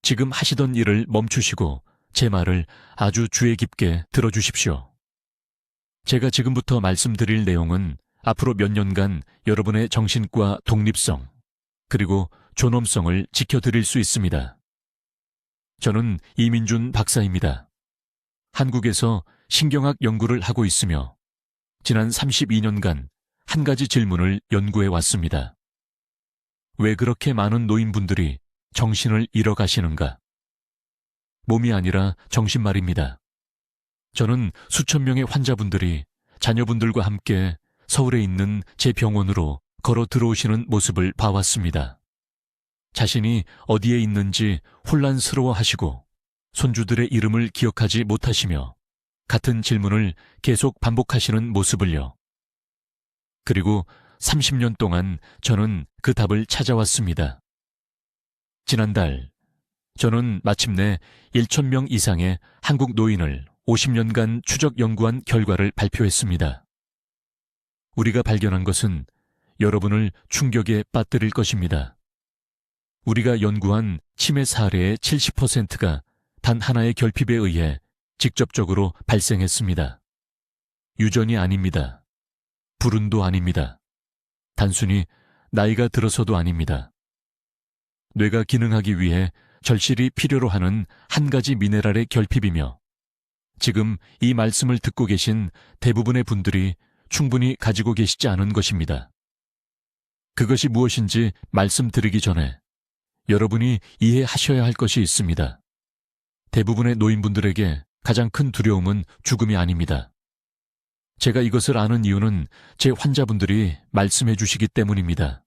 지금 하시던 일을 멈추시고 제 말을 아주 주의 깊게 들어주십시오. 제가 지금부터 말씀드릴 내용은 앞으로 몇 년간 여러분의 정신과 독립성, 그리고 존엄성을 지켜드릴 수 있습니다. 저는 이민준 박사입니다. 한국에서 신경학 연구를 하고 있으며 지난 32년간 한 가지 질문을 연구해 왔습니다. 왜 그렇게 많은 노인분들이 정신을 잃어가시는가? 몸이 아니라 정신 말입니다. 저는 수천 명의 환자분들이 자녀분들과 함께 서울에 있는 제 병원으로 걸어 들어오시는 모습을 봐왔습니다. 자신이 어디에 있는지 혼란스러워 하시고 손주들의 이름을 기억하지 못하시며 같은 질문을 계속 반복하시는 모습을요. 그리고 30년 동안 저는 그 답을 찾아왔습니다. 지난달 저는 마침내 1,000명 이상의 한국 노인을 50년간 추적 연구한 결과를 발표했습니다. 우리가 발견한 것은 여러분을 충격에 빠뜨릴 것입니다. 우리가 연구한 치매 사례의 70%가 단 하나의 결핍에 의해 직접적으로 발생했습니다. 유전이 아닙니다. 불운도 아닙니다. 단순히 나이가 들어서도 아닙니다. 뇌가 기능하기 위해 절실히 필요로 하는 한 가지 미네랄의 결핍이며 지금 이 말씀을 듣고 계신 대부분의 분들이 충분히 가지고 계시지 않은 것입니다. 그것이 무엇인지 말씀드리기 전에 여러분이 이해하셔야 할 것이 있습니다. 대부분의 노인분들에게 가장 큰 두려움은 죽음이 아닙니다. 제가 이것을 아는 이유는 제 환자분들이 말씀해 주시기 때문입니다.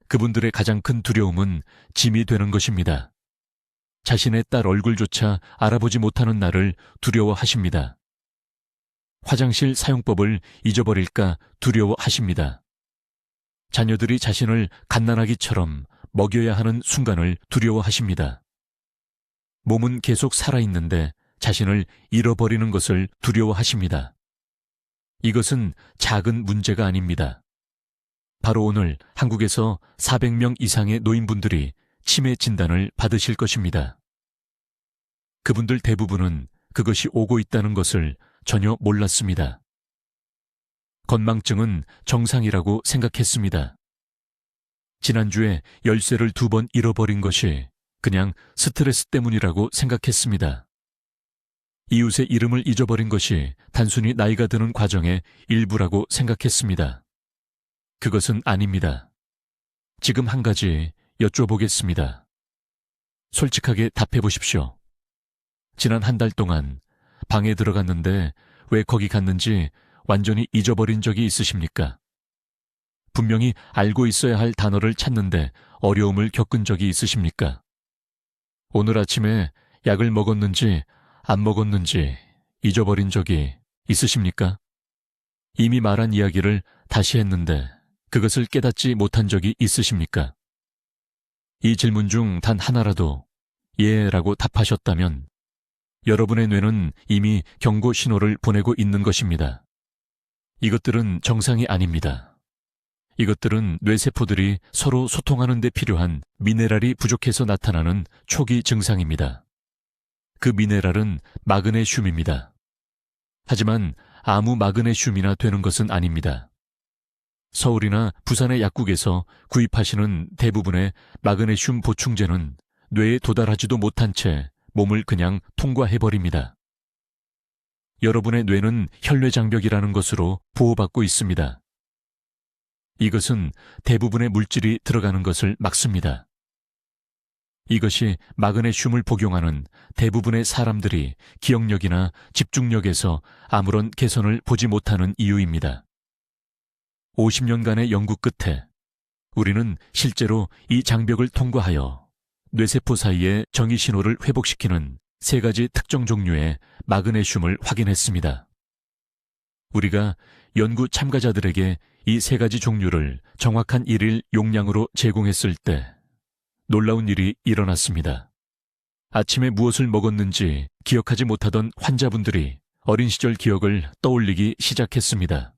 그분들의 가장 큰 두려움은 짐이 되는 것입니다. 자신의 딸 얼굴조차 알아보지 못하는 나를 두려워하십니다. 화장실 사용법을 잊어버릴까 두려워하십니다. 자녀들이 자신을 갓난아기처럼 먹여야 하는 순간을 두려워하십니다. 몸은 계속 살아있는데 자신을 잃어버리는 것을 두려워하십니다. 이것은 작은 문제가 아닙니다. 바로 오늘 한국에서 400명 이상의 노인분들이 치매 진단을 받으실 것입니다. 그분들 대부분은 그것이 오고 있다는 것을 전혀 몰랐습니다. 건망증은 정상이라고 생각했습니다. 지난주에 열쇠를 2번 잃어버린 것이 그냥 스트레스 때문이라고 생각했습니다. 이웃의 이름을 잊어버린 것이 단순히 나이가 드는 과정의 일부라고 생각했습니다. 그것은 아닙니다. 지금 한 가지 여쭤보겠습니다. 솔직하게 답해 보십시오. 지난 한 달 동안 방에 들어갔는데 왜 거기 갔는지 완전히 잊어버린 적이 있으십니까? 분명히 알고 있어야 할 단어를 찾는데 어려움을 겪은 적이 있으십니까? 오늘 아침에 약을 먹었는지 안 먹었는지 잊어버린 적이 있으십니까? 이미 말한 이야기를 다시 했는데 그것을 깨닫지 못한 적이 있으십니까? 이 질문 중 단 하나라도 예라고 답하셨다면 여러분의 뇌는 이미 경고 신호를 보내고 있는 것입니다. 이것들은 정상이 아닙니다. 이것들은 뇌세포들이 서로 소통하는 데 필요한 미네랄이 부족해서 나타나는 초기 증상입니다. 그 미네랄은 마그네슘입니다. 하지만 아무 마그네슘이나 되는 것은 아닙니다. 서울이나 부산의 약국에서 구입하시는 대부분의 마그네슘 보충제는 뇌에 도달하지도 못한 채 몸을 그냥 통과해버립니다. 여러분의 뇌는 혈뇌장벽이라는 것으로 보호받고 있습니다. 이것은 대부분의 물질이 들어가는 것을 막습니다. 이것이 마그네슘을 복용하는 대부분의 사람들이 기억력이나 집중력에서 아무런 개선을 보지 못하는 이유입니다. 50년간의 연구 끝에 우리는 실제로 이 장벽을 통과하여 뇌세포 사이의 정의 신호를 회복시키는 3가지 특정 종류의 마그네슘을 확인했습니다. 우리가 연구 참가자들에게 이 3가지 종류를 정확한 1일 용량으로 제공했을 때 놀라운 일이 일어났습니다. 아침에 무엇을 먹었는지 기억하지 못하던 환자분들이 어린 시절 기억을 떠올리기 시작했습니다.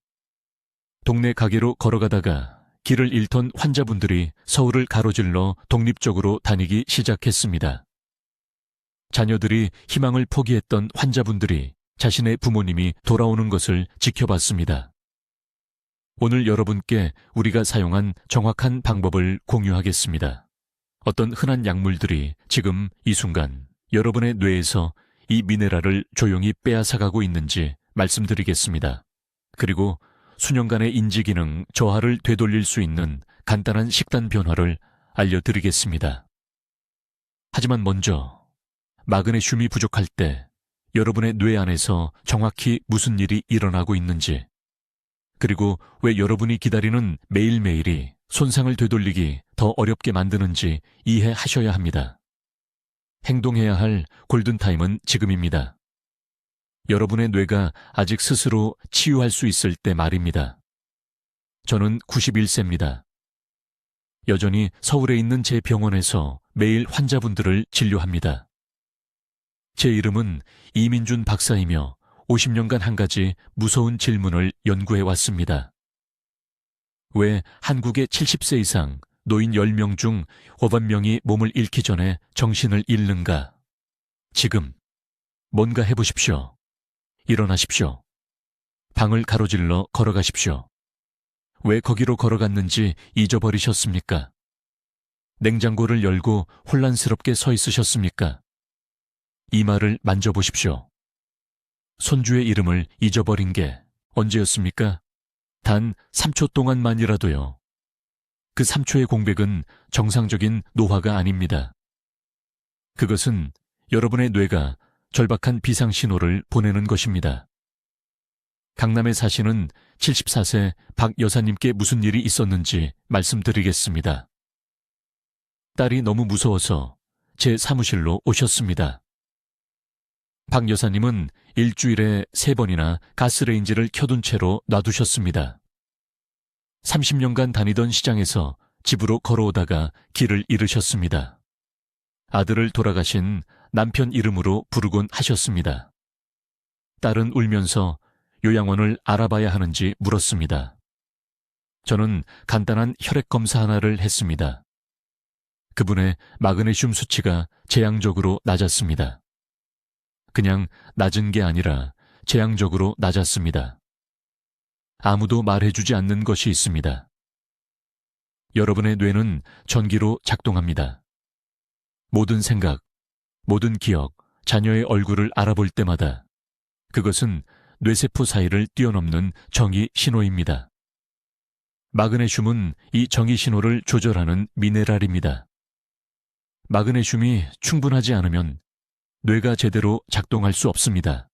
동네 가게로 걸어가다가 길을 잃던 환자분들이 서울을 가로질러 독립적으로 다니기 시작했습니다. 자녀들이 희망을 포기했던 환자분들이 자신의 부모님이 돌아오는 것을 지켜봤습니다. 오늘 여러분께 우리가 사용한 정확한 방법을 공유하겠습니다. 어떤 흔한 약물들이 지금 이 순간 여러분의 뇌에서 이 미네랄을 조용히 빼앗아가고 있는지 말씀드리겠습니다. 그리고 수년간의 인지기능 저하를 되돌릴 수 있는 간단한 식단 변화를 알려드리겠습니다. 하지만 먼저 마그네슘이 부족할 때 여러분의 뇌 안에서 정확히 무슨 일이 일어나고 있는지, 그리고 왜 여러분이 기다리는 매일매일이 손상을 되돌리기 더 어렵게 만드는지 이해하셔야 합니다. 행동해야 할 골든타임은 지금입니다. 여러분의 뇌가 아직 스스로 치유할 수 있을 때 말입니다. 저는 91세입니다. 여전히 서울에 있는 제 병원에서 매일 환자분들을 진료합니다. 제 이름은 이민준 박사이며 50년간 한 가지 무서운 질문을 연구해 왔습니다. 왜 한국의 70세 이상 노인 10명 중 5만명이 몸을 잃기 전에 정신을 잃는가? 지금 뭔가 해보십시오. 일어나십시오. 방을 가로질러 걸어가십시오. 왜 거기로 걸어갔는지 잊어버리셨습니까? 냉장고를 열고 혼란스럽게 서 있으셨습니까? 이마를 만져보십시오. 손주의 이름을 잊어버린 게 언제였습니까? 단 3초 동안만이라도요. 그 3초의 공백은 정상적인 노화가 아닙니다. 그것은 여러분의 뇌가 절박한 비상신호를 보내는 것입니다. 강남에 사시는 74세 박 여사님께 무슨 일이 있었는지 말씀드리겠습니다. 딸이 너무 무서워서 제 사무실로 오셨습니다. 박 여사님은 일주일에 3번이나 가스레인지를 켜둔 채로 놔두셨습니다. 30년간 다니던 시장에서 집으로 걸어오다가 길을 잃으셨습니다. 아들을 돌아가신 남편 이름으로 부르곤 하셨습니다. 딸은 울면서 요양원을 알아봐야 하는지 물었습니다. 저는 간단한 혈액 검사 하나를 했습니다. 그분의 마그네슘 수치가 재앙적으로 낮았습니다. 그냥 낮은 게 아니라 재앙적으로 낮았습니다. 아무도 말해주지 않는 것이 있습니다. 여러분의 뇌는 전기로 작동합니다. 모든 생각, 모든 기억, 자녀의 얼굴을 알아볼 때마다 그것은 뇌세포 사이를 뛰어넘는 정의 신호입니다. 마그네슘은 이 정의 신호를 조절하는 미네랄입니다. 마그네슘이 충분하지 않으면 뇌가 제대로 작동할 수 없습니다.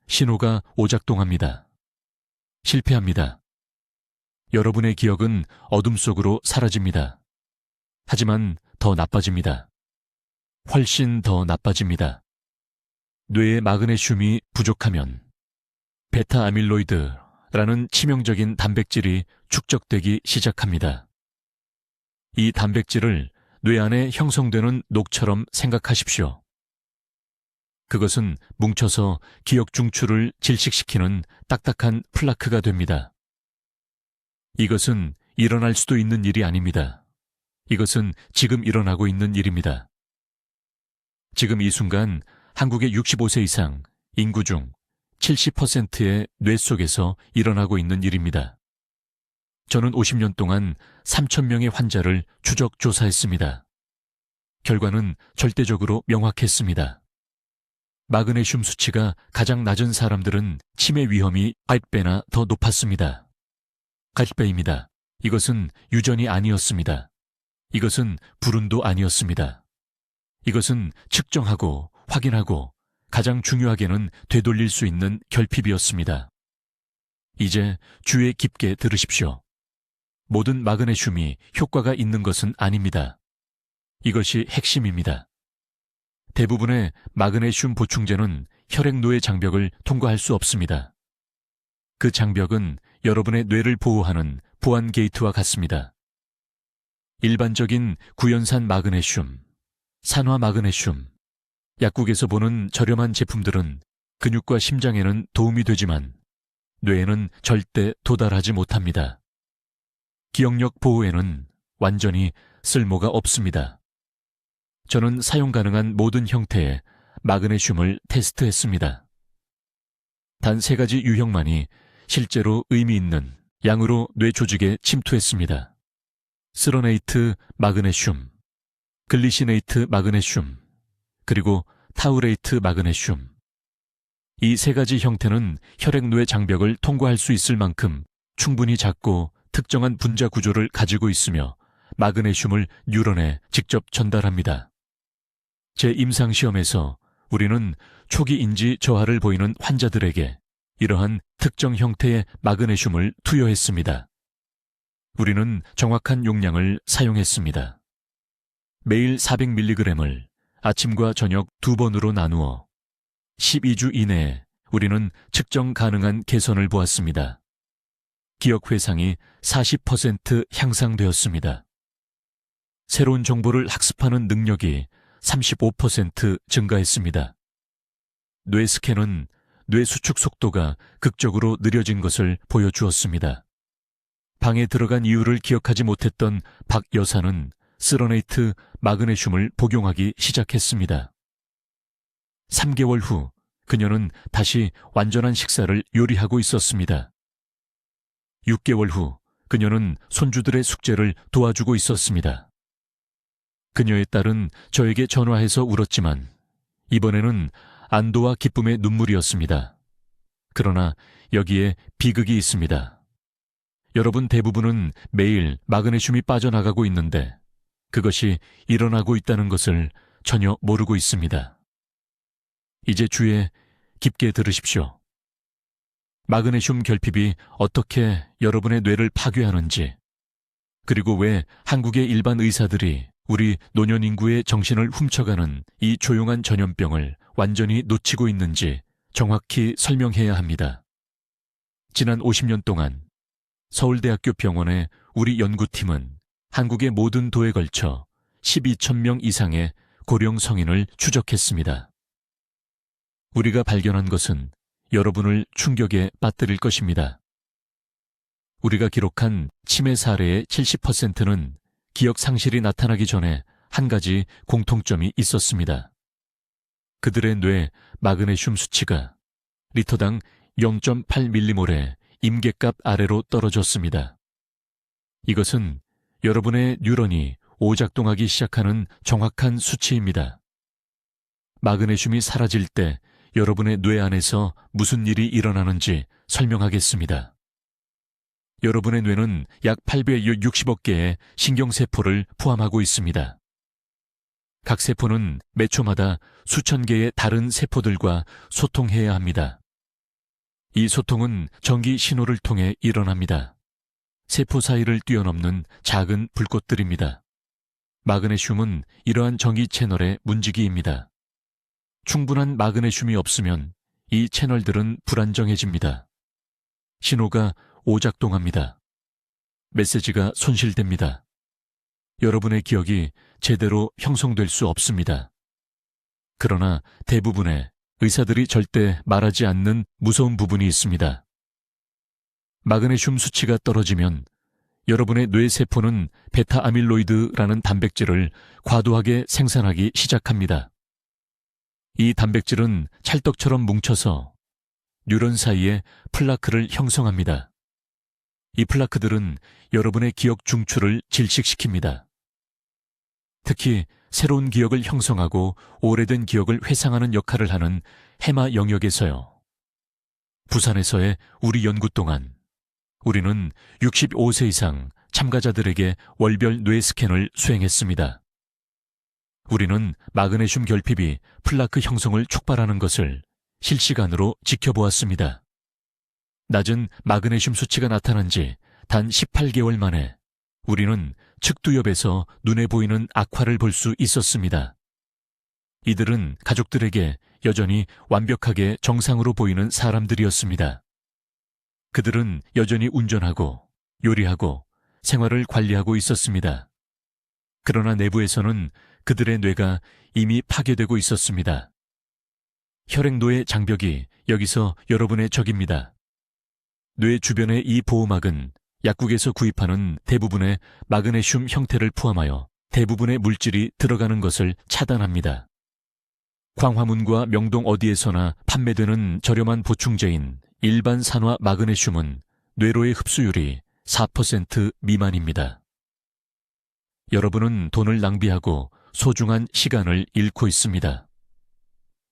신호가 오작동합니다. 실패합니다. 여러분의 기억은 어둠 속으로 사라집니다. 하지만 더 나빠집니다. 훨씬 더 나빠집니다. 뇌의 마그네슘이 부족하면 베타 아밀로이드라는 치명적인 단백질이 축적되기 시작합니다. 이 단백질을 뇌 안에 형성되는 녹처럼 생각하십시오. 그것은 뭉쳐서 기억 중추를 질식시키는 딱딱한 플라크가 됩니다. 이것은 일어날 수도 있는 일이 아닙니다. 이것은 지금 일어나고 있는 일입니다. 지금 이 순간 한국의 65세 이상 인구 중 70%의 뇌 속에서 일어나고 있는 일입니다. 저는 50년 동안 3,000명의 환자를 추적 조사했습니다. 결과는 절대적으로 명확했습니다. 마그네슘 수치가 가장 낮은 사람들은 치매 위험이 8배나 더 높았습니다. 8배입니다. 이것은 유전이 아니었습니다. 이것은 불운도 아니었습니다. 이것은 측정하고 확인하고 가장 중요하게는 되돌릴 수 있는 결핍이었습니다. 이제 주의 깊게 들으십시오. 모든 마그네슘이 효과가 있는 것은 아닙니다. 이것이 핵심입니다. 대부분의 마그네슘 보충제는 혈액노의 장벽을 통과할 수 없습니다. 그 장벽은 여러분의 뇌를 보호하는 보안 게이트와 같습니다. 일반적인 구연산 마그네슘, 산화 마그네슘, 약국에서 보는 저렴한 제품들은 근육과 심장에는 도움이 되지만 뇌에는 절대 도달하지 못합니다. 기억력 보호에는 완전히 쓸모가 없습니다. 저는 사용 가능한 모든 형태의 마그네슘을 테스트했습니다. 단 3가지 유형만이 실제로 의미 있는 양으로 뇌 조직에 침투했습니다. 스러네이트 마그네슘, 글리시네이트 마그네슘, 그리고 타우레이트 마그네슘. 이 3가지 형태는 혈액노의 장벽을 통과할 수 있을 만큼 충분히 작고 특정한 분자 구조를 가지고 있으며 마그네슘을 뉴런에 직접 전달합니다. 제 임상시험에서 우리는 초기 인지 저하를 보이는 환자들에게 이러한 특정 형태의 마그네슘을 투여했습니다. 우리는 정확한 용량을 사용했습니다. 매일 400mg을 아침과 저녁 2번으로 나누어 12주 이내에 우리는 측정 가능한 개선을 보았습니다. 기억 회상이 40% 향상되었습니다. 새로운 정보를 학습하는 능력이 35% 증가했습니다. 뇌 스캔은 뇌 수축 속도가 극적으로 느려진 것을 보여주었습니다. 방에 들어간 이유를 기억하지 못했던 박 여사는 스러네이트 마그네슘을 복용하기 시작했습니다. 3개월 후 그녀는 다시 완전한 식사를 요리하고 있었습니다. 6개월 후 그녀는 손주들의 숙제를 도와주고 있었습니다. 그녀의 딸은 저에게 전화해서 울었지만 이번에는 안도와 기쁨의 눈물이었습니다. 그러나 여기에 비극이 있습니다. 여러분 대부분은 매일 마그네슘이 빠져나가고 있는데 그것이 일어나고 있다는 것을 전혀 모르고 있습니다. 이제 주의 깊게 들으십시오. 마그네슘 결핍이 어떻게 여러분의 뇌를 파괴하는지, 그리고 왜 한국의 일반 의사들이 우리 노년 인구의 정신을 훔쳐가는 이 조용한 전염병을 완전히 놓치고 있는지 정확히 설명해야 합니다. 지난 50년 동안 서울대학교 병원의 우리 연구팀은 한국의 모든 도에 걸쳐 12,000명 이상의 고령 성인을 추적했습니다. 우리가 발견한 것은 여러분을 충격에 빠뜨릴 것입니다. 우리가 기록한 치매 사례의 70%는 기억 상실이 나타나기 전에 한 가지 공통점이 있었습니다. 그들의 뇌 마그네슘 수치가 리터당 0.8밀리몰의 임계값 아래로 떨어졌습니다. 이것은 여러분의 뉴런이 오작동하기 시작하는 정확한 수치입니다. 마그네슘이 사라질 때 여러분의 뇌 안에서 무슨 일이 일어나는지 설명하겠습니다. 여러분의 뇌는 약 860억 개의 신경세포를 포함하고 있습니다. 각 세포는 매 초마다 수천 개의 다른 세포들과 소통해야 합니다. 이 소통은 전기 신호를 통해 일어납니다. 세포 사이를 뛰어넘는 작은 불꽃들입니다. 마그네슘은 이러한 전기 채널의 문지기입니다. 충분한 마그네슘이 없으면 이 채널들은 불안정해집니다. 신호가 오작동합니다. 메시지가 손실됩니다. 여러분의 기억이 제대로 형성될 수 없습니다. 그러나 대부분의 의사들이 절대 말하지 않는 무서운 부분이 있습니다. 마그네슘 수치가 떨어지면 여러분의 뇌세포는 베타아밀로이드라는 단백질을 과도하게 생산하기 시작합니다. 이 단백질은 찰떡처럼 뭉쳐서 뉴런 사이에 플라크를 형성합니다. 이 플라크들은 여러분의 기억 중추를 질식시킵니다. 특히 새로운 기억을 형성하고 오래된 기억을 회상하는 역할을 하는 해마 영역에서요. 부산에서의 우리 연구 동안 우리는 65세 이상 참가자들에게 월별 뇌 스캔을 수행했습니다. 우리는 마그네슘 결핍이 플라크 형성을 촉발하는 것을 실시간으로 지켜보았습니다. 낮은 마그네슘 수치가 나타난 지 단 18개월 만에 우리는 측두엽에서 눈에 보이는 악화를 볼 수 있었습니다. 이들은 가족들에게 여전히 완벽하게 정상으로 보이는 사람들이었습니다. 그들은 여전히 운전하고 요리하고 생활을 관리하고 있었습니다. 그러나 내부에서는 그들의 뇌가 이미 파괴되고 있었습니다. 혈액노의 장벽이 여기서 여러분의 적입니다. 뇌 주변의 이 보호막은 약국에서 구입하는 대부분의 마그네슘 형태를 포함하여 대부분의 물질이 들어가는 것을 차단합니다. 광화문과 명동 어디에서나 판매되는 저렴한 보충제인 일반 산화 마그네슘은 뇌로의 흡수율이 4% 미만입니다. 여러분은 돈을 낭비하고 소중한 시간을 잃고 있습니다.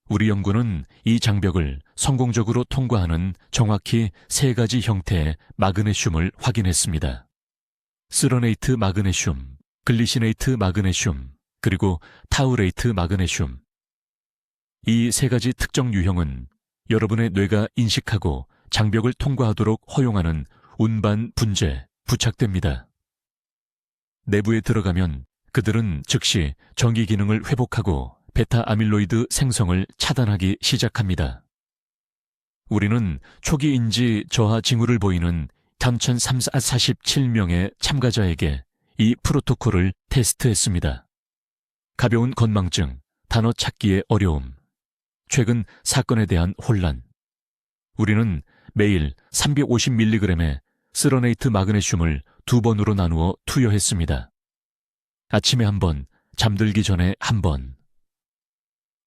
우리 연구는 이 장벽을 성공적으로 통과하는 정확히 3가지 형태의 마그네슘을 확인했습니다. 스러네이트 마그네슘, 글리시네이트 마그네슘, 그리고 타우레이트 마그네슘. 이 3가지 특정 유형은 여러분의 뇌가 인식하고 장벽을 통과하도록 허용하는 운반 분재에 부착됩니다. 내부에 들어가면 그들은 즉시 전기 기능을 회복하고 베타 아밀로이드 생성을 차단하기 시작합니다. 우리는 초기 인지 저하 징후를 보이는 1,347명의 참가자에게 이 프로토콜을 테스트했습니다. 가벼운 건망증, 단어 찾기의 어려움, 최근 사건에 대한 혼란. 우리는 매일 350mg의 스러네이트 마그네슘을 2번으로 나누어 투여했습니다. 아침에 1번, 잠들기 전에 1번.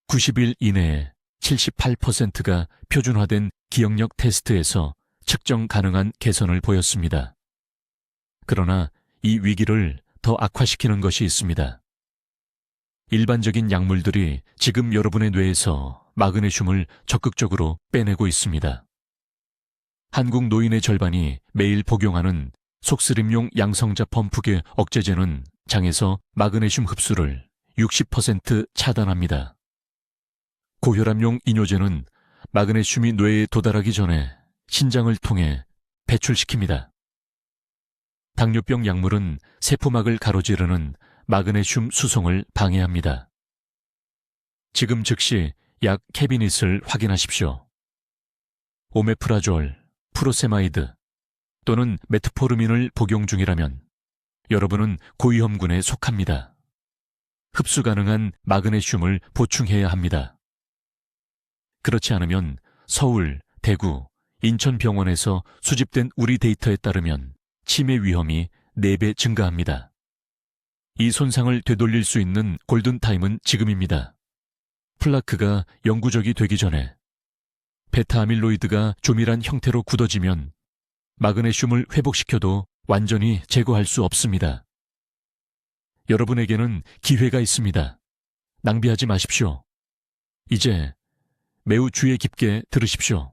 90일 이내에 78%가 표준화된 기억력 테스트에서 측정 가능한 개선을 보였습니다. 그러나 이 위기를 더 악화시키는 것이 있습니다. 일반적인 약물들이 지금 여러분의 뇌에서 마그네슘을 적극적으로 빼내고 있습니다. 한국 노인의 절반이 매일 복용하는 속쓰림용 양성자 펌프계 억제제는 장에서 마그네슘 흡수를 60% 차단합니다. 고혈압용 이뇨제는 마그네슘이 뇌에 도달하기 전에 신장을 통해 배출시킵니다. 당뇨병 약물은 세포막을 가로지르는 마그네슘 수송을 방해합니다. 지금 즉시 약 캐비닛을 확인하십시오. 오메프라졸, 프로세마이드 또는 메트포르민을 복용 중이라면 여러분은 고위험군에 속합니다. 흡수 가능한 마그네슘을 보충해야 합니다. 그렇지 않으면 서울, 대구, 인천병원에서 수집된 우리 데이터에 따르면 치매 위험이 4배 증가합니다. 이 손상을 되돌릴 수 있는 골든타임은 지금입니다. 플라크가 영구적이 되기 전에 베타아밀로이드가 조밀한 형태로 굳어지면 마그네슘을 회복시켜도 완전히 제거할 수 없습니다. 여러분에게는 기회가 있습니다. 낭비하지 마십시오. 이제 매우 주의 깊게 들으십시오.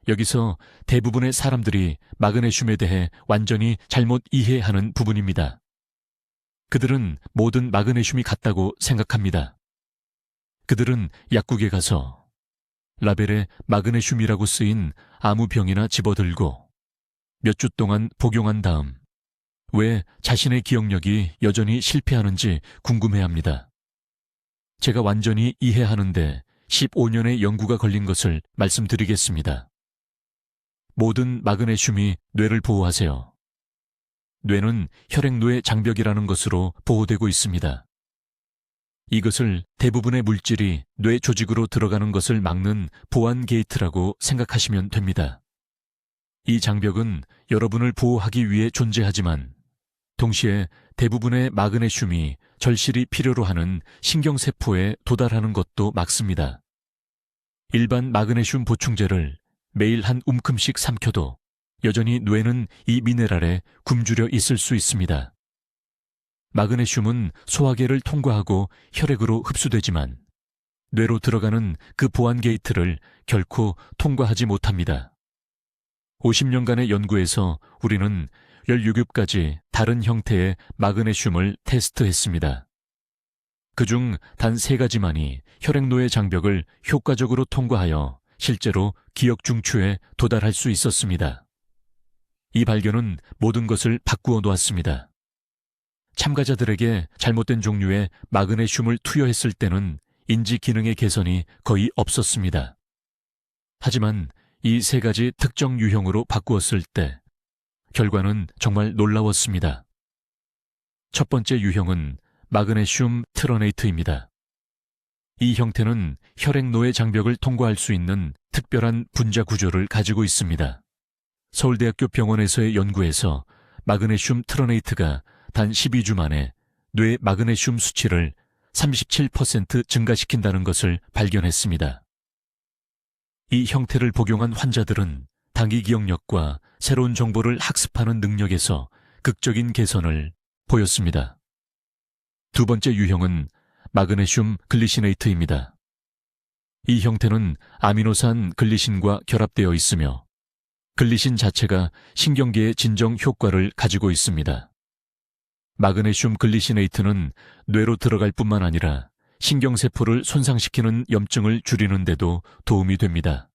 여기서 대부분의 사람들이 마그네슘에 대해 완전히 잘못 이해하는 부분입니다. 그들은 모든 마그네슘이 같다고 생각합니다. 그들은 약국에 가서 라벨에 마그네슘이라고 쓰인 아무 병이나 집어들고 몇 주 동안 복용한 다음 왜 자신의 기억력이 여전히 실패하는지 궁금해합니다. 제가 완전히 이해하는데 15년의 연구가 걸린 것을 말씀드리겠습니다. 모든 마그네슘이 뇌를 보호하세요. 뇌는 혈액노의 장벽이라는 것으로 보호되고 있습니다. 이것을 대부분의 물질이 뇌 조직으로 들어가는 것을 막는 보안 게이트라고 생각하시면 됩니다. 이 장벽은 여러분을 보호하기 위해 존재하지만 동시에 대부분의 마그네슘이 절실히 필요로 하는 신경세포에 도달하는 것도 막습니다. 일반 마그네슘 보충제를 매일 한 움큼씩 삼켜도 여전히 뇌는 이 미네랄에 굶주려 있을 수 있습니다. 마그네슘은 소화계를 통과하고 혈액으로 흡수되지만 뇌로 들어가는 그 보안 게이트를 결코 통과하지 못합니다. 50년간의 연구에서 우리는 16가지 다른 형태의 마그네슘을 테스트했습니다. 그중 단 3가지만이 혈액노의 장벽을 효과적으로 통과하여 실제로 기억 중추에 도달할 수 있었습니다. 이 발견은 모든 것을 바꾸어 놓았습니다. 참가자들에게 잘못된 종류의 마그네슘을 투여했을 때는 인지 기능의 개선이 거의 없었습니다. 하지만 이 3가지 특정 유형으로 바꾸었을 때 결과는 정말 놀라웠습니다. 첫 번째 유형은 마그네슘 트러네이트입니다. 이 형태는 혈액노의 장벽을 통과할 수 있는 특별한 분자 구조를 가지고 있습니다. 서울대학교 병원에서의 연구에서 마그네슘 트러네이트가 단 12주 만에 뇌 마그네슘 수치를 37% 증가시킨다는 것을 발견했습니다. 이 형태를 복용한 환자들은 단기 기억력과 새로운 정보를 학습하는 능력에서 극적인 개선을 보였습니다. 두 번째 유형은 마그네슘 글리시네이트입니다. 이 형태는 아미노산 글리신과 결합되어 있으며 글리신 자체가 신경계의 진정 효과를 가지고 있습니다. 마그네슘 글리시네이트는 뇌로 들어갈 뿐만 아니라 신경세포를 손상시키는 염증을 줄이는 데도 도움이 됩니다.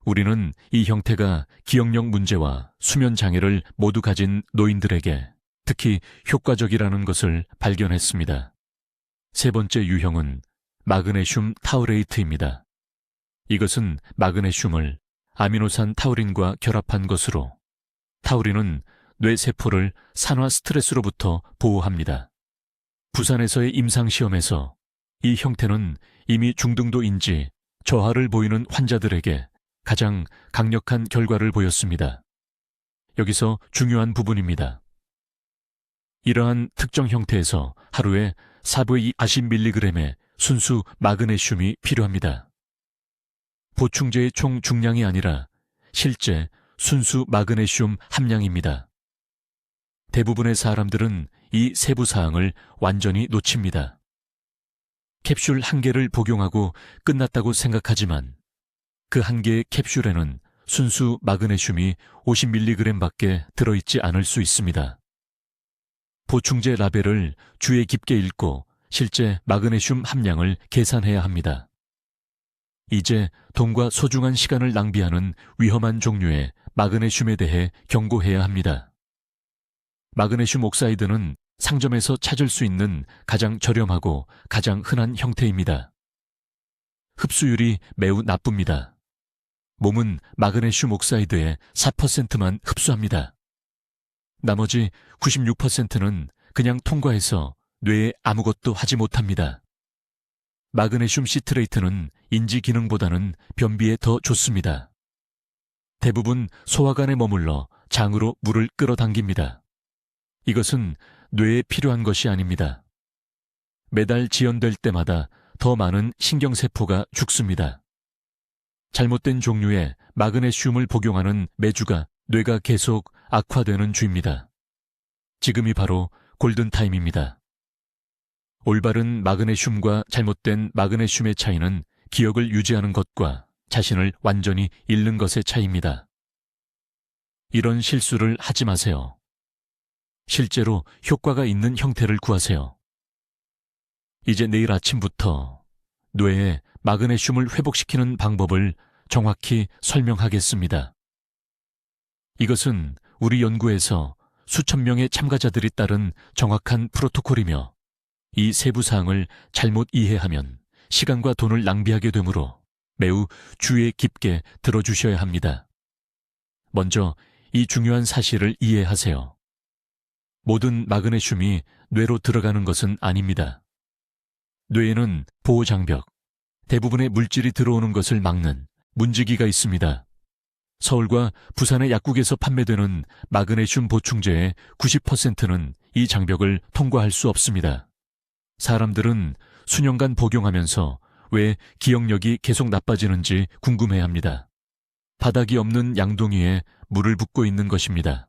우리는 이 형태가 기억력 문제와 수면 장애를 모두 가진 노인들에게 특히 효과적이라는 것을 발견했습니다. 세 번째 유형은 마그네슘 타우레이트입니다. 이것은 마그네슘을 아미노산 타우린과 결합한 것으로 타우린은 뇌세포를 산화 스트레스로부터 보호합니다. 부산에서의 임상시험에서 이 형태는 이미 중등도인지 저하를 보이는 환자들에게 가장 강력한 결과를 보였습니다. 여기서 중요한 부분입니다. 이러한 특정 형태에서 하루에 420mg의 순수 마그네슘이 필요합니다. 보충제의 총 중량이 아니라 실제 순수 마그네슘 함량입니다. 대부분의 사람들은 이 세부 사항을 완전히 놓칩니다. 캡슐 한 개를 복용하고 끝났다고 생각하지만 그 한 개의 캡슐에는 순수 마그네슘이 50mg밖에 들어있지 않을 수 있습니다. 보충제 라벨을 주의 깊게 읽고 실제 마그네슘 함량을 계산해야 합니다. 이제 돈과 소중한 시간을 낭비하는 위험한 종류의 마그네슘에 대해 경고해야 합니다. 마그네슘 옥사이드는 상점에서 찾을 수 있는 가장 저렴하고 가장 흔한 형태입니다. 흡수율이 매우 나쁩니다. 몸은 마그네슘 옥사이드의 4%만 흡수합니다. 나머지 96%는 그냥 통과해서 뇌에 아무것도 하지 못합니다. 마그네슘 시트레이트는 인지 기능보다는 변비에 더 좋습니다. 대부분 소화관에 머물러 장으로 물을 끌어당깁니다. 이것은 뇌에 필요한 것이 아닙니다. 매달 지연될 때마다 더 많은 신경세포가 죽습니다. 잘못된 종류의 마그네슘을 복용하는 매주가 뇌가 계속 악화되는 주입니다. 지금이 바로 골든타임입니다. 올바른 마그네슘과 잘못된 마그네슘의 차이는 기억을 유지하는 것과 자신을 완전히 잃는 것의 차이입니다. 이런 실수를 하지 마세요. 실제로 효과가 있는 형태를 구하세요. 이제 내일 아침부터 뇌에 마그네슘을 회복시키는 방법을 정확히 설명하겠습니다. 이것은 우리 연구에서 수천 명의 참가자들이 따른 정확한 프로토콜이며 이 세부 사항을 잘못 이해하면 시간과 돈을 낭비하게 되므로 매우 주의 깊게 들어주셔야 합니다. 먼저 이 중요한 사실을 이해하세요. 모든 마그네슘이 뇌로 들어가는 것은 아닙니다. 뇌에는 보호장벽, 대부분의 물질이 들어오는 것을 막는 문지기가 있습니다. 서울과 부산의 약국에서 판매되는 마그네슘 보충제의 90%는 이 장벽을 통과할 수 없습니다. 사람들은 수년간 복용하면서 왜 기억력이 계속 나빠지는지 궁금해합니다. 바닥이 없는 양동이에 물을 붓고 있는 것입니다.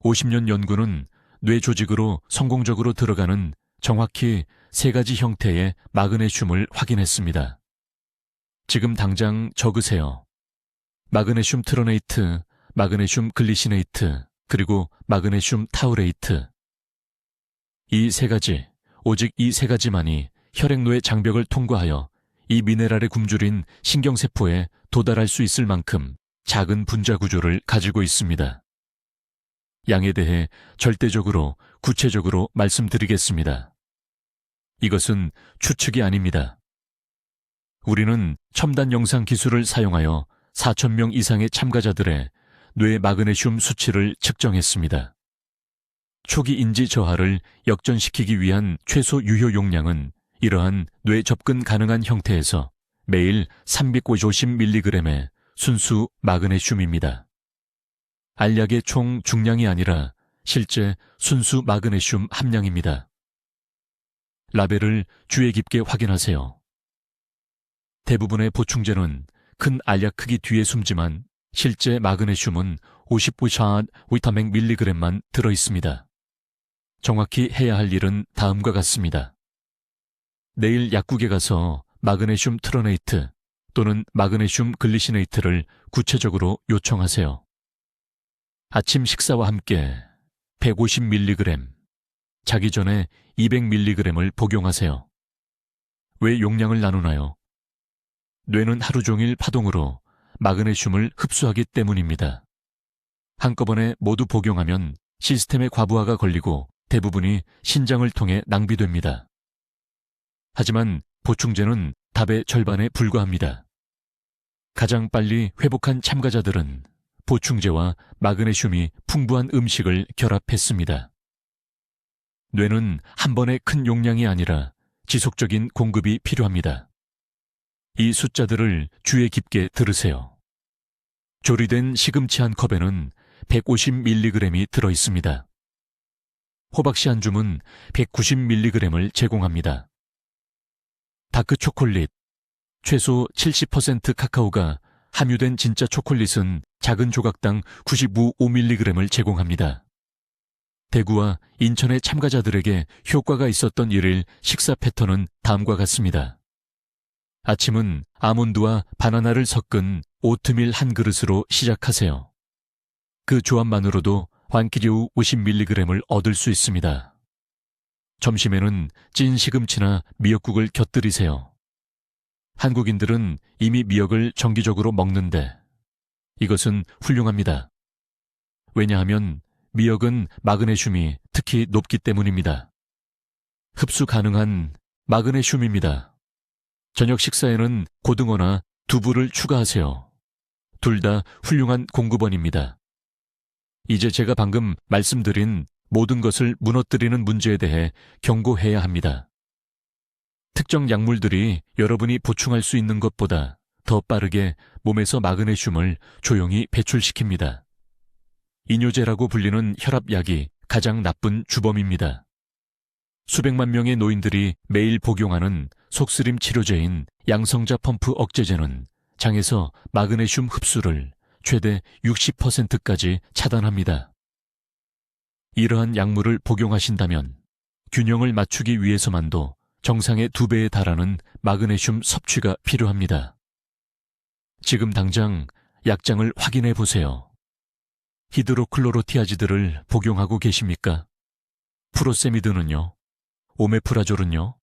50년 연구는 뇌 조직으로 성공적으로 들어가는 정확히 3가지 형태의 마그네슘을 확인했습니다. 지금 당장 적으세요. 마그네슘 트러네이트, 마그네슘 글리시네이트, 그리고 마그네슘 타우레이트. 이 3가지, 오직 이 3가지만이 혈액노의 장벽을 통과하여 이 미네랄의 굶주린 신경세포에 도달할 수 있을 만큼 작은 분자 구조를 가지고 있습니다. 양에 대해 절대적으로 구체적으로 말씀드리겠습니다. 이것은 추측이 아닙니다. 우리는 첨단 영상 기술을 사용하여 4,000명 이상의 참가자들의 뇌 마그네슘 수치를 측정했습니다. 초기 인지 저하를 역전시키기 위한 최소 유효 용량은 이러한 뇌 접근 가능한 형태에서 매일 350mg의 순수 마그네슘입니다. 알약의 총 중량이 아니라 실제 순수 마그네슘 함량입니다. 라벨을 주의 깊게 확인하세요. 대부분의 보충제는 큰 알약 크기 뒤에 숨지만 실제 마그네슘은 55샷 위타맹 밀리그램만 들어있습니다. 정확히 해야 할 일은 다음과 같습니다. 내일 약국에 가서 마그네슘 트러네이트 또는 마그네슘 글리시네이트를 구체적으로 요청하세요. 아침 식사와 함께 150mg, 자기 전에 200mg을 복용하세요. 왜 용량을 나누나요? 뇌는 하루 종일 파동으로 마그네슘을 흡수하기 때문입니다. 한꺼번에 모두 복용하면 시스템의 과부하가 걸리고 대부분이 신장을 통해 낭비됩니다. 하지만 보충제는 답의 절반에 불과합니다. 가장 빨리 회복한 참가자들은 보충제와 마그네슘이 풍부한 음식을 결합했습니다. 뇌는 한 번의 큰 용량이 아니라 지속적인 공급이 필요합니다. 이 숫자들을 주의 깊게 들으세요. 조리된 시금치 한 컵에는 150mg이 들어있습니다. 호박씨 한 줌은 190mg을 제공합니다. 다크 초콜릿, 최소 70% 카카오가 함유된 진짜 초콜릿은 작은 조각당 95mg을 제공합니다. 대구와 인천의 참가자들에게 효과가 있었던 일일 식사 패턴은 다음과 같습니다. 아침은 아몬드와 바나나를 섞은 오트밀 한 그릇으로 시작하세요. 그 조합만으로도 환키리우 50mg을 얻을 수 있습니다. 점심에는 찐 시금치나 미역국을 곁들이세요. 한국인들은 이미 미역을 정기적으로 먹는데 이것은 훌륭합니다. 왜냐하면 미역은 마그네슘이 특히 높기 때문입니다. 흡수 가능한 마그네슘입니다. 저녁 식사에는 고등어나 두부를 추가하세요. 둘 다 훌륭한 공급원입니다. 이제 제가 방금 말씀드린 모든 것을 무너뜨리는 문제에 대해 경고해야 합니다. 특정 약물들이 여러분이 보충할 수 있는 것보다 더 빠르게 몸에서 마그네슘을 조용히 배출시킵니다. 이뇨제라고 불리는 혈압약이 가장 나쁜 주범입니다. 수백만 명의 노인들이 매일 복용하는 속쓰림 치료제인 양성자 펌프 억제제는 장에서 마그네슘 흡수를 최대 60%까지 차단합니다. 이러한 약물을 복용하신다면 균형을 맞추기 위해서만도 정상의 2배에 달하는 마그네슘 섭취가 필요합니다. 지금 당장 약장을 확인해 보세요. 히드로클로로티아지드를 복용하고 계십니까? 프로세미드는요? 오메프라졸은요?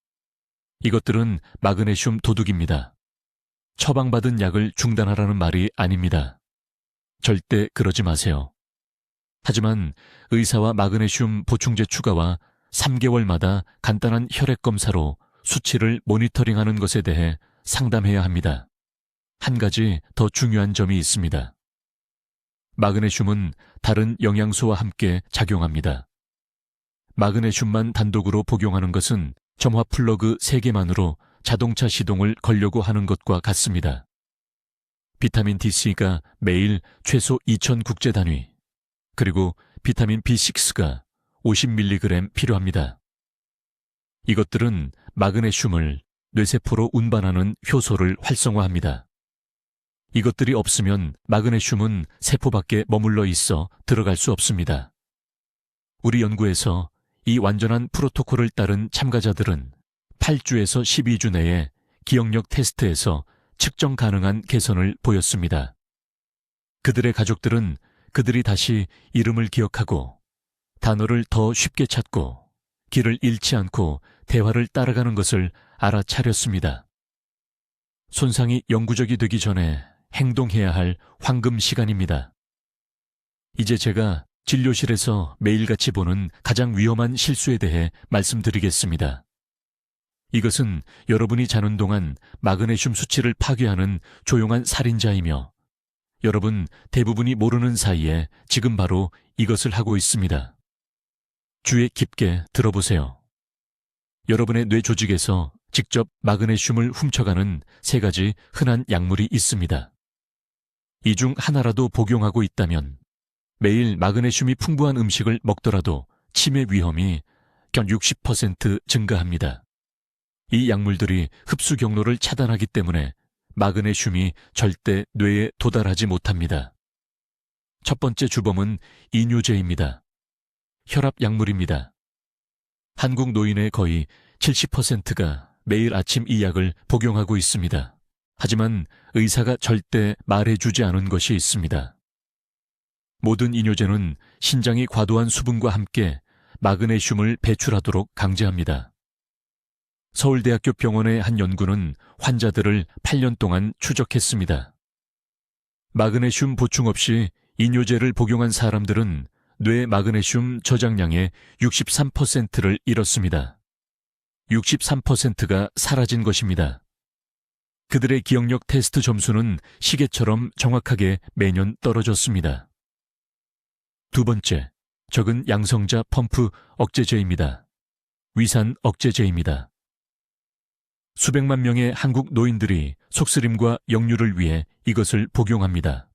이것들은 마그네슘 도둑입니다. 처방받은 약을 중단하라는 말이 아닙니다. 절대 그러지 마세요. 하지만 의사와 마그네슘 보충제 추가와 3개월마다 간단한 혈액 검사로 수치를 모니터링하는 것에 대해 상담해야 합니다. 한 가지 더 중요한 점이 있습니다. 마그네슘은 다른 영양소와 함께 작용합니다. 마그네슘만 단독으로 복용하는 것은 점화 플러그 3개만으로 자동차 시동을 걸려고 하는 것과 같습니다. 비타민 DC가 매일 최소 2000 국제 단위, 그리고 비타민 B6가 50mg 필요합니다. 이것들은 마그네슘을 뇌세포로 운반하는 효소를 활성화합니다. 이것들이 없으면 마그네슘은 세포 밖에 머물러 있어 들어갈 수 없습니다. 우리 연구에서 이 완전한 프로토콜을 따른 참가자들은 8주에서 12주 내에 기억력 테스트에서 측정 가능한 개선을 보였습니다. 그들의 가족들은 그들이 다시 이름을 기억하고 단어를 더 쉽게 찾고 길을 잃지 않고 대화를 따라가는 것을 알아차렸습니다. 손상이 영구적이 되기 전에 행동해야 할 황금 시간입니다. 이제 제가 진료실에서 매일같이 보는 가장 위험한 실수에 대해 말씀드리겠습니다. 이것은 여러분이 자는 동안 마그네슘 수치를 파괴하는 조용한 살인자이며 여러분 대부분이 모르는 사이에 지금 바로 이것을 하고 있습니다. 주의 깊게 들어보세요. 여러분의 뇌 조직에서 직접 마그네슘을 훔쳐가는 3가지 흔한 약물이 있습니다. 이 중 하나라도 복용하고 있다면 매일 마그네슘이 풍부한 음식을 먹더라도 치매 위험이 약 60% 증가합니다. 이 약물들이 흡수 경로를 차단하기 때문에 마그네슘이 절대 뇌에 도달하지 못합니다. 첫 번째 주범은 이뇨제입니다. 혈압 약물입니다. 한국 노인의 거의 70%가 매일 아침 이 약을 복용하고 있습니다. 하지만 의사가 절대 말해주지 않은 것이 있습니다. 모든 이뇨제는 신장이 과도한 수분과 함께 마그네슘을 배출하도록 강제합니다. 서울대학교 병원의 한 연구는 환자들을 8년 동안 추적했습니다. 마그네슘 보충 없이 이뇨제를 복용한 사람들은 뇌 마그네슘 저장량의 63%를 잃었습니다. 63%가 사라진 것입니다. 그들의 기억력 테스트 점수는 시계처럼 정확하게 매년 떨어졌습니다. 두 번째, 적은 양성자 펌프 억제제입니다. 위산 억제제입니다. 수백만 명의 한국 노인들이 속쓰림과 역류를 위해 이것을 복용합니다.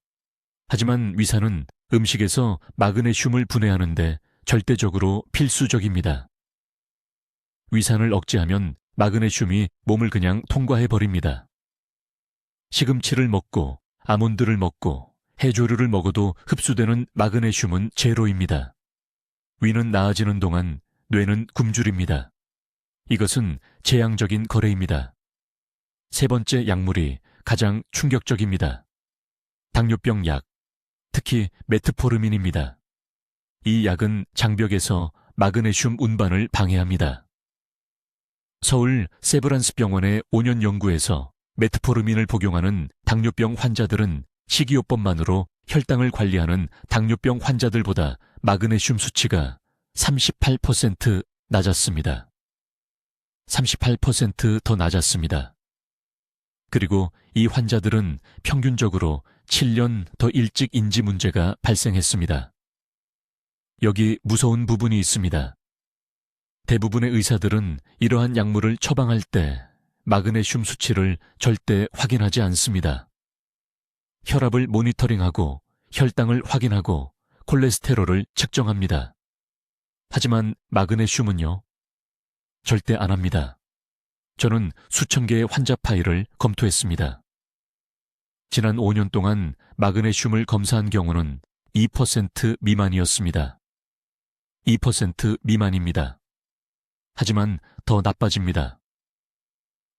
하지만 위산은 음식에서 마그네슘을 분해하는데 절대적으로 필수적입니다. 위산을 억제하면 마그네슘이 몸을 그냥 통과해버립니다. 시금치를 먹고 아몬드를 먹고 해조류를 먹어도 흡수되는 마그네슘은 제로입니다. 위는 나아지는 동안 뇌는 굶주립니다. 이것은 재앙적인 거래입니다. 세 번째 약물이 가장 충격적입니다. 당뇨병 약, 특히 메트포르민입니다. 이 약은 장벽에서 마그네슘 운반을 방해합니다. 서울 세브란스 병원의 5년 연구에서 메트포르민을 복용하는 당뇨병 환자들은 식이요법만으로 혈당을 관리하는 당뇨병 환자들보다 마그네슘 수치가 38% 낮았습니다. 38% 낮았습니다. 그리고 이 환자들은 평균적으로 7년 더 일찍 인지 문제가 발생했습니다. 여기 무서운 부분이 있습니다. 대부분의 의사들은 이러한 약물을 처방할 때 마그네슘 수치를 절대 확인하지 않습니다. 혈압을 모니터링하고 혈당을 확인하고 콜레스테롤을 측정합니다. 하지만 마그네슘은요? 절대 안 합니다. 저는 수천 개의 환자 파일을 검토했습니다. 지난 5년 동안 마그네슘을 검사한 경우는 2% 미만이었습니다. 2% 미만입니다. 하지만 더 나빠집니다.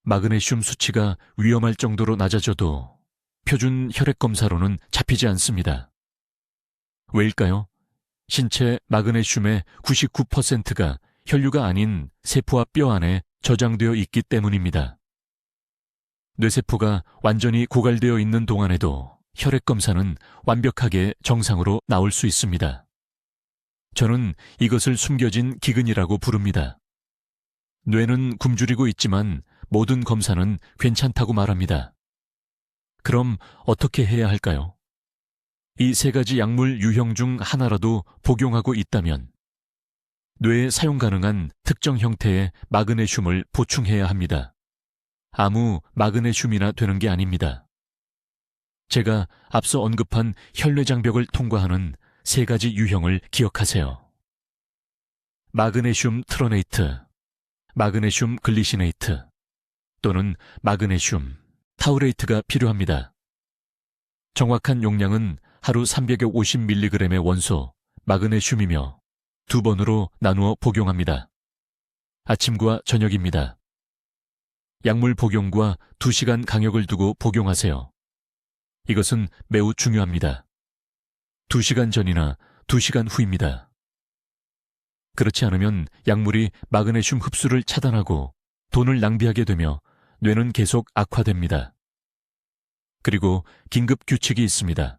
마그네슘 수치가 위험할 정도로 낮아져도 표준 혈액 검사로는 잡히지 않습니다. 왜일까요? 신체 마그네슘의 99%가 혈류가 아닌 세포와 뼈 안에 저장되어 있기 때문입니다. 뇌세포가 완전히 고갈되어 있는 동안에도 혈액 검사는 완벽하게 정상으로 나올 수 있습니다. 저는 이것을 숨겨진 기근이라고 부릅니다. 뇌는 굶주리고 있지만 모든 검사는 괜찮다고 말합니다. 그럼 어떻게 해야 할까요? 이 세 가지 약물 유형 중 하나라도 복용하고 있다면 뇌에 사용 가능한 특정 형태의 마그네슘을 보충해야 합니다. 아무 마그네슘이나 되는 게 아닙니다. 제가 앞서 언급한 혈뇌장벽을 통과하는 세 가지 유형을 기억하세요. 마그네슘 트러네이트, 마그네슘 글리시네이트 또는 마그네슘 타우레이트가 필요합니다. 정확한 용량은 하루 350mg의 원소 마그네슘이며 2번으로 나누어 복용합니다. 아침과 저녁입니다. 약물 복용과 2시간 간격을 두고 복용하세요. 이것은 매우 중요합니다. 2시간 전이나 2시간 후입니다. 그렇지 않으면 약물이 마그네슘 흡수를 차단하고 돈을 낭비하게 되며 뇌는 계속 악화됩니다. 그리고 긴급 규칙이 있습니다.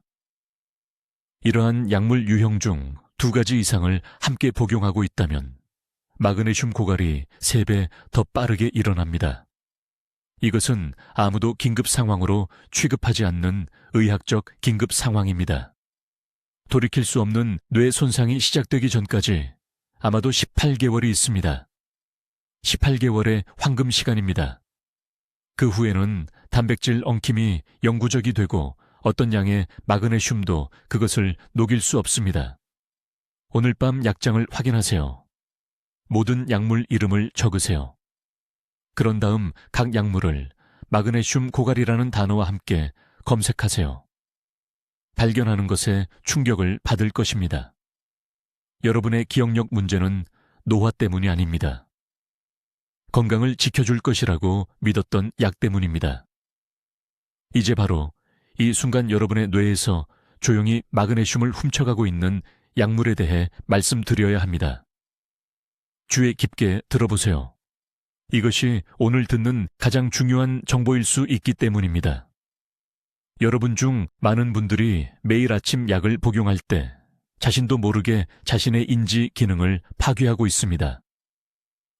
이러한 약물 유형 중 2가지 이상을 함께 복용하고 있다면 마그네슘 고갈이 3배 더 빠르게 일어납니다. 이것은 아무도 긴급 상황으로 취급하지 않는 의학적 긴급 상황입니다. 돌이킬 수 없는 뇌 손상이 시작되기 전까지 아마도 18개월이 있습니다. 18개월의 황금 시간입니다. 그 후에는 단백질 엉킴이 영구적이 되고 어떤 양의 마그네슘도 그것을 녹일 수 없습니다. 오늘 밤 약장을 확인하세요. 모든 약물 이름을 적으세요. 그런 다음 각 약물을 마그네슘 고갈이라는 단어와 함께 검색하세요. 발견하는 것에 충격을 받을 것입니다. 여러분의 기억력 문제는 노화 때문이 아닙니다. 건강을 지켜줄 것이라고 믿었던 약 때문입니다. 이제 바로 이 순간 여러분의 뇌에서 조용히 마그네슘을 훔쳐가고 있는 약물에 대해 말씀드려야 합니다. 귀에 깊게 들어보세요. 이것이 오늘 듣는 가장 중요한 정보일 수 있기 때문입니다. 여러분 중 많은 분들이 매일 아침 약을 복용할 때 자신도 모르게 자신의 인지 기능을 파괴하고 있습니다.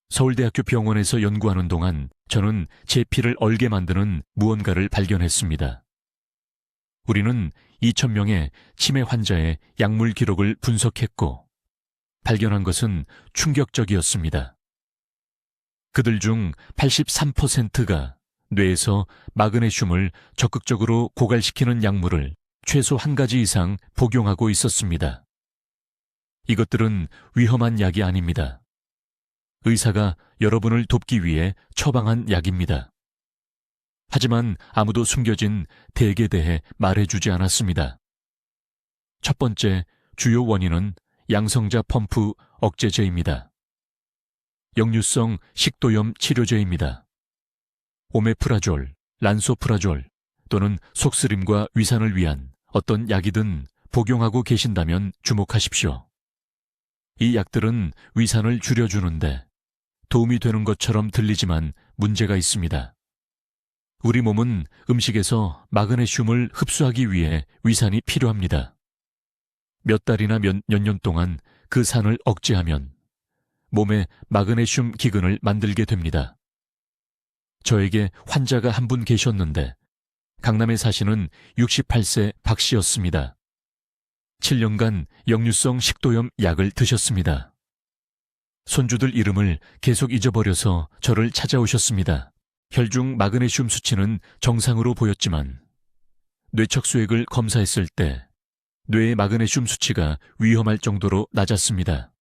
서울대학교 병원에서 연구하는 동안 저는 제 피를 얼게 만드는 무언가를 발견했습니다. 우리는 2,000명의 치매 환자의 약물 기록을 분석했고 발견한 것은 충격적이었습니다. 그들 중 83%가 뇌에서 마그네슘을 적극적으로 고갈시키는 약물을 최소 한 가지 이상 복용하고 있었습니다. 이것들은 위험한 약이 아닙니다. 의사가 여러분을 돕기 위해 처방한 약입니다. 하지만 아무도 숨겨진 덱에 대해 말해주지 않았습니다. 첫 번째 주요 원인은 양성자 펌프 억제제입니다. 역류성 식도염 치료제입니다. 오메프라졸, 란소프라졸 또는 속쓰림과 위산을 위한 어떤 약이든 복용하고 계신다면 주목하십시오. 이 약들은 위산을 줄여주는데 도움이 되는 것처럼 들리지만 문제가 있습니다. 우리 몸은 음식에서 마그네슘을 흡수하기 위해 위산이 필요합니다. 몇 달이나 몇 년 동안 그 산을 억제하면 몸에 마그네슘 기근을 만들게 됩니다. 저에게 환자가 한 분 계셨는데 강남에 사시는 68세 박 씨였습니다. 7년간 역류성 식도염 약을 드셨습니다. 손주들 이름을 계속 잊어버려서 저를 찾아오셨습니다. 혈중 마그네슘 수치는 정상으로 보였지만 뇌척수액을 검사했을 때 뇌의 마그네슘 수치가 위험할 정도로 낮았습니다.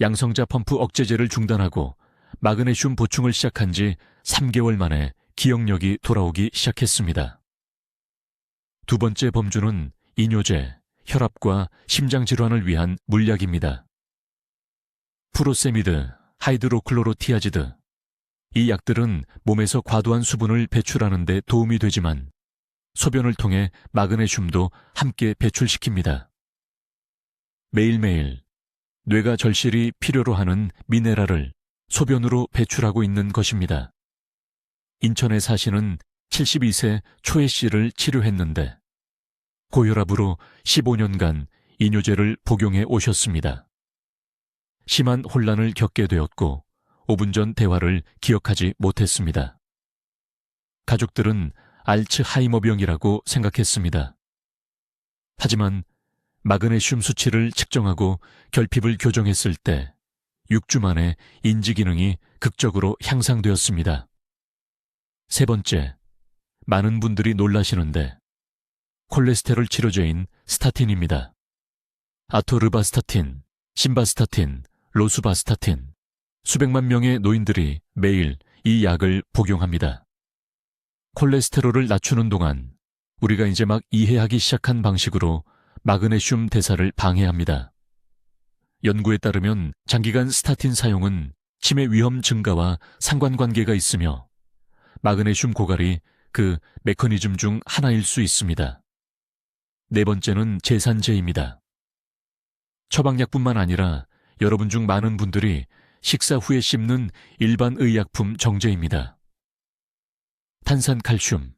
양성자 펌프 억제제를 중단하고 마그네슘 보충을 시작한 지 3개월 만에 기억력이 돌아오기 시작했습니다. 두 번째 범주는 이뇨제, 혈압과 심장질환을 위한 물약입니다. 푸로세미드, 하이드로클로로티아지드. 이 약들은 몸에서 과도한 수분을 배출하는 데 도움이 되지만 소변을 통해 마그네슘도 함께 배출시킵니다. 매일매일 뇌가 절실히 필요로 하는 미네랄을 소변으로 배출하고 있는 것입니다. 인천에 사시는 72세 초혜 씨를 치료했는데 고혈압으로 15년간 이뇨제를 복용해 오셨습니다. 심한 혼란을 겪게 되었고 5분 전 대화를 기억하지 못했습니다. 가족들은 알츠하이머병이라고 생각했습니다. 하지만 마그네슘 수치를 측정하고 결핍을 교정했을 때 6주 만에 인지 기능이 극적으로 향상되었습니다. 세 번째, 많은 분들이 놀라시는데 콜레스테롤 치료제인 스타틴입니다. 아토르바스타틴, 심바스타틴, 로수바스타틴, 수백만 명의 노인들이 매일 이 약을 복용합니다. 콜레스테롤을 낮추는 동안 우리가 이제 막 이해하기 시작한 방식으로 마그네슘 대사를 방해합니다. 연구에 따르면 장기간 스타틴 사용은 치매 위험 증가와 상관관계가 있으며 마그네슘 고갈이 그 메커니즘 중 하나일 수 있습니다. 네 번째는 제산제입니다. 처방약뿐만 아니라 여러분 중 많은 분들이 식사 후에 씹는 일반 의약품 정제입니다. 탄산칼슘,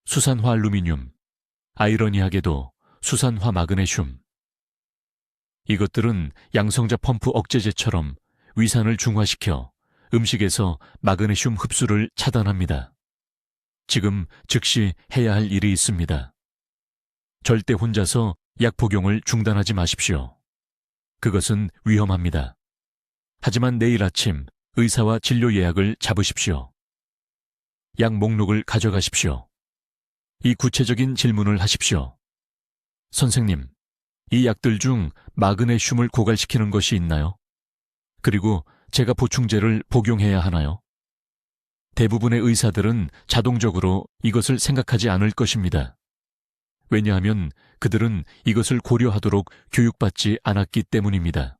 수산화 알루미늄, 아이러니하게도 수산화 마그네슘. 이것들은 양성자 펌프 억제제처럼 위산을 중화시켜 음식에서 마그네슘 흡수를 차단합니다. 지금 즉시 해야 할 일이 있습니다. 절대 혼자서 약 복용을 중단하지 마십시오. 그것은 위험합니다. 하지만 내일 아침 의사와 진료 예약을 잡으십시오. 약 목록을 가져가십시오. 이 구체적인 질문을 하십시오. 선생님, 이 약들 중 마그네슘을 고갈시키는 것이 있나요? 그리고 제가 보충제를 복용해야 하나요? 대부분의 의사들은 자동적으로 이것을 생각하지 않을 것입니다. 왜냐하면 그들은 이것을 고려하도록 교육받지 않았기 때문입니다.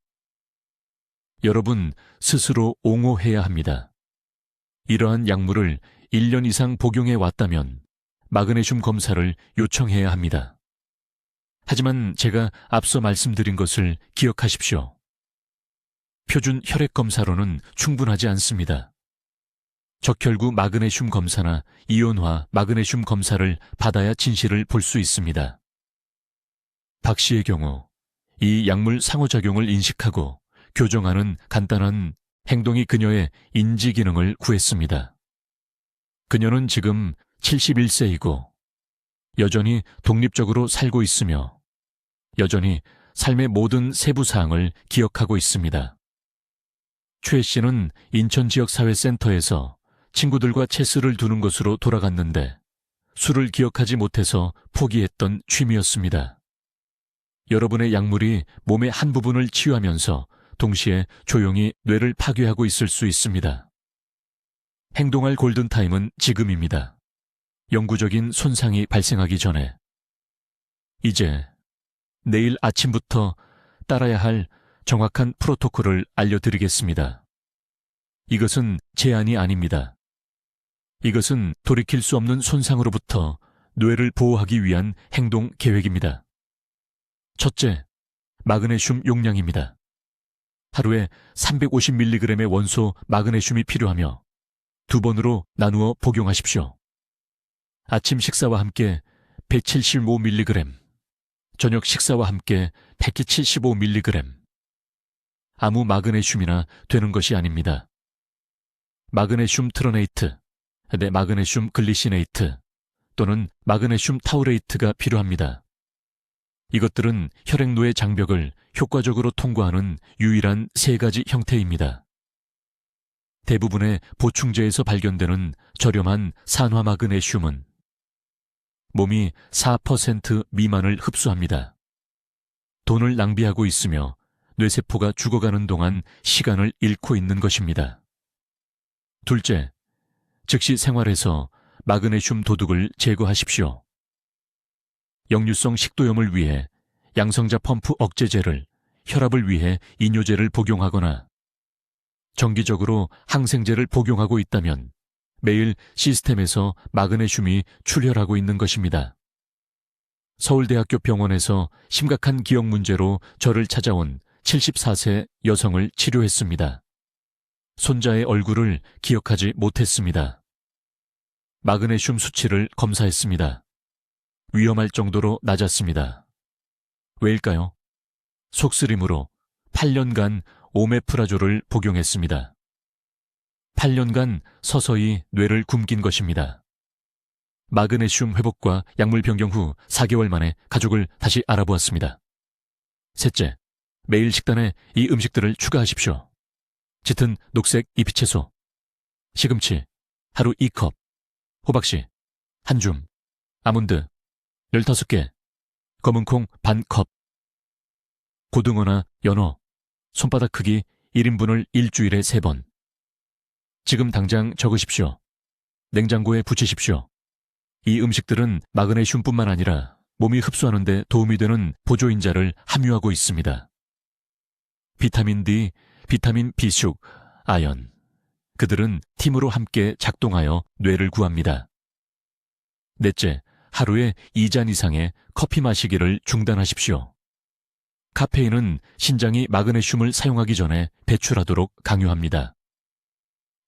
여러분 스스로 옹호해야 합니다. 이러한 약물을 1년 이상 복용해 왔다면 마그네슘 검사를 요청해야 합니다. 하지만 제가 앞서 말씀드린 것을 기억하십시오. 표준 혈액 검사로는 충분하지 않습니다. 적혈구 마그네슘 검사나 이온화 마그네슘 검사를 받아야 진실을 볼 수 있습니다. 박 씨의 경우 이 약물 상호작용을 인식하고 교정하는 간단한 행동이 그녀의 인지 기능을 구했습니다. 그녀는 지금 71세이고 여전히 독립적으로 살고 있으며 여전히 삶의 모든 세부 사항을 기억하고 있습니다. 최 씨는 인천 지역사회센터에서 친구들과 체스를 두는 것으로 돌아갔는데 술을 기억하지 못해서 포기했던 취미였습니다. 여러분의 약물이 몸의 한 부분을 치유하면서 동시에 조용히 뇌를 파괴하고 있을 수 있습니다. 행동할 골든타임은 지금입니다. 영구적인 손상이 발생하기 전에. 이제 내일 아침부터 따라야 할 정확한 프로토콜을 알려드리겠습니다. 이것은 제안이 아닙니다. 이것은 돌이킬 수 없는 손상으로부터 뇌를 보호하기 위한 행동 계획입니다. 첫째, 마그네슘 용량입니다. 하루에 350mg의 원소 마그네슘이 필요하며 2번으로 나누어 복용하십시오. 아침 식사와 함께 175mg, 저녁 식사와 함께 175mg. 아무 마그네슘이나 되는 것이 아닙니다. 마그네슘 트러네이트, 마그네슘 글리시네이트 또는 마그네슘 타우레이트가 필요합니다. 이것들은 혈액노의 장벽을 효과적으로 통과하는 유일한 3가지 형태입니다. 대부분의 보충제에서 발견되는 저렴한 산화 마그네슘은 몸이 4% 미만을 흡수합니다. 돈을 낭비하고 있으며 뇌세포가 죽어가는 동안 시간을 잃고 있는 것입니다. 둘째, 즉시 생활에서 마그네슘 도둑을 제거하십시오. 역류성 식도염을 위해 양성자 펌프 억제제를, 혈압을 위해 이뇨제를 복용하거나 정기적으로 항생제를 복용하고 있다면 매일 시스템에서 마그네슘이 출혈하고 있는 것입니다. 서울대학교 병원에서 심각한 기억 문제로 저를 찾아온 74세 여성을 치료했습니다. 손자의 얼굴을 기억하지 못했습니다. 마그네슘 수치를 검사했습니다. 위험할 정도로 낮았습니다. 왜일까요? 속쓰림으로 8년간 오메프라졸을 복용했습니다. 8년간 서서히 뇌를 굶긴 것입니다. 마그네슘 회복과 약물 변경 후 4개월 만에 가족을 다시 알아보았습니다. 셋째, 매일 식단에 이 음식들을 추가하십시오. 짙은 녹색 잎채소, 시금치 하루 2컵, 호박씨 1줌, 아몬드 15개, 검은콩 반컵, 고등어나 연어 손바닥 크기 1인분을 일주일에 3번. 지금 당장 적으십시오. 냉장고에 붙이십시오. 이 음식들은 마그네슘뿐만 아니라 몸이 흡수하는 데 도움이 되는 보조인자를 함유하고 있습니다. 비타민 D, 비타민 B숙, 아연. 그들은 팀으로 함께 작동하여 뇌를 구합니다. 넷째, 하루에 2잔 이상의 커피 마시기를 중단하십시오. 카페인은 신장이 마그네슘을 사용하기 전에 배출하도록 강요합니다.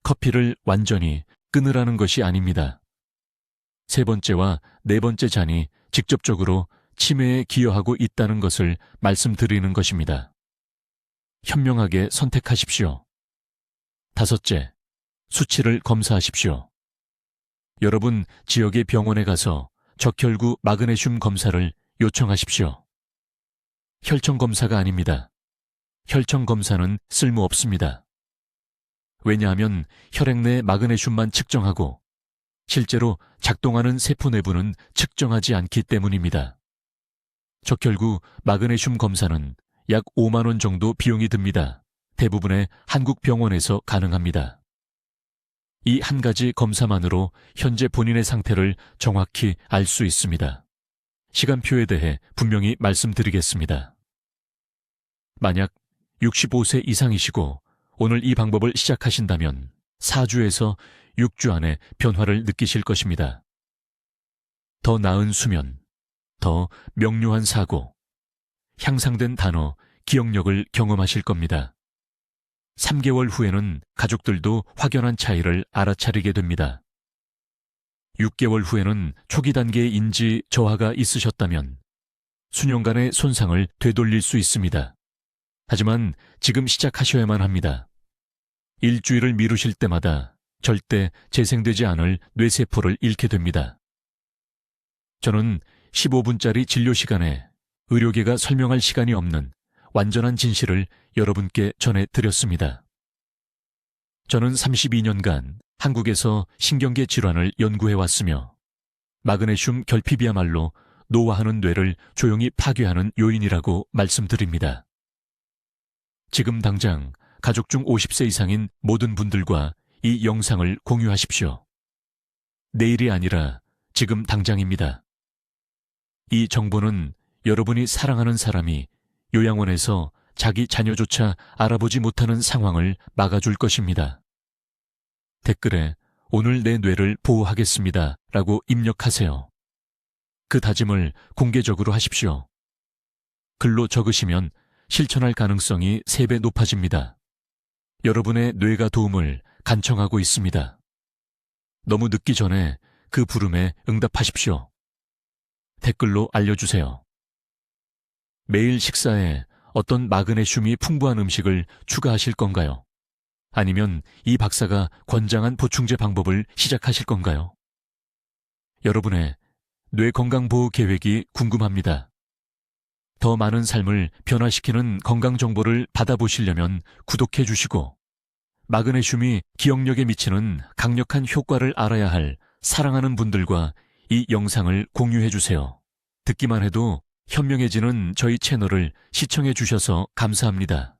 커피를 완전히 끊으라는 것이 아닙니다. 3번째와 4번째 잔이 직접적으로 치매에 기여하고 있다는 것을 말씀드리는 것입니다. 현명하게 선택하십시오. 5째, 수치를 검사하십시오. 여러분 지역의 병원에 가서 적혈구 마그네슘 검사를 요청하십시오. 혈청 검사가 아닙니다. 혈청 검사는 쓸모없습니다. 왜냐하면 혈액 내 마그네슘만 측정하고 실제로 작동하는 세포 내부는 측정하지 않기 때문입니다. 적혈구 마그네슘 검사는 약 5만 원 정도 비용이 듭니다. 대부분의 한국 병원에서 가능합니다. 이 한 가지 검사만으로 현재 본인의 상태를 정확히 알 수 있습니다. 시간표에 대해 분명히 말씀드리겠습니다. 만약 65세 이상이시고 오늘 이 방법을 시작하신다면 4주에서 6주 안에 변화를 느끼실 것입니다. 더 나은 수면, 더 명료한 사고, 향상된 단어, 기억력을 경험하실 겁니다. 3개월 후에는 가족들도 확연한 차이를 알아차리게 됩니다. 6개월 후에는 초기 단계의 인지 저하가 있으셨다면 수년간의 손상을 되돌릴 수 있습니다. 하지만 지금 시작하셔야만 합니다. 일주일을 미루실 때마다 절대 재생되지 않을 뇌세포를 잃게 됩니다. 저는 15분짜리 진료 시간에 의료계가 설명할 시간이 없는 완전한 진실을 여러분께 전해드렸습니다. 저는 32년간 한국에서 신경계 질환을 연구해왔으며 마그네슘 결핍이야말로 노화하는 뇌를 조용히 파괴하는 요인이라고 말씀드립니다. 지금 당장 가족 중 50세 이상인 모든 분들과 이 영상을 공유하십시오. 내일이 아니라 지금 당장입니다. 이 정보는 여러분이 사랑하는 사람이 요양원에서 자기 자녀조차 알아보지 못하는 상황을 막아줄 것입니다. 댓글에 오늘 내 뇌를 보호하겠습니다 라고 입력하세요. 그 다짐을 공개적으로 하십시오. 글로 적으시면 실천할 가능성이 3배 높아집니다. 여러분의 뇌가 도움을 간청하고 있습니다. 너무 늦기 전에 그 부름에 응답하십시오. 댓글로 알려주세요. 매일 식사에 어떤 마그네슘이 풍부한 음식을 추가하실 건가요? 아니면 이 박사가 권장한 보충제 방법을 시작하실 건가요? 여러분의 뇌 건강보호 계획이 궁금합니다. 더 많은 삶을 변화시키는 건강 정보를 받아보시려면 구독해 주시고 마그네슘이 기억력에 미치는 강력한 효과를 알아야 할 사랑하는 분들과 이 영상을 공유해 주세요. 듣기만 해도 현명해지는 저희 채널을 시청해 주셔서 감사합니다.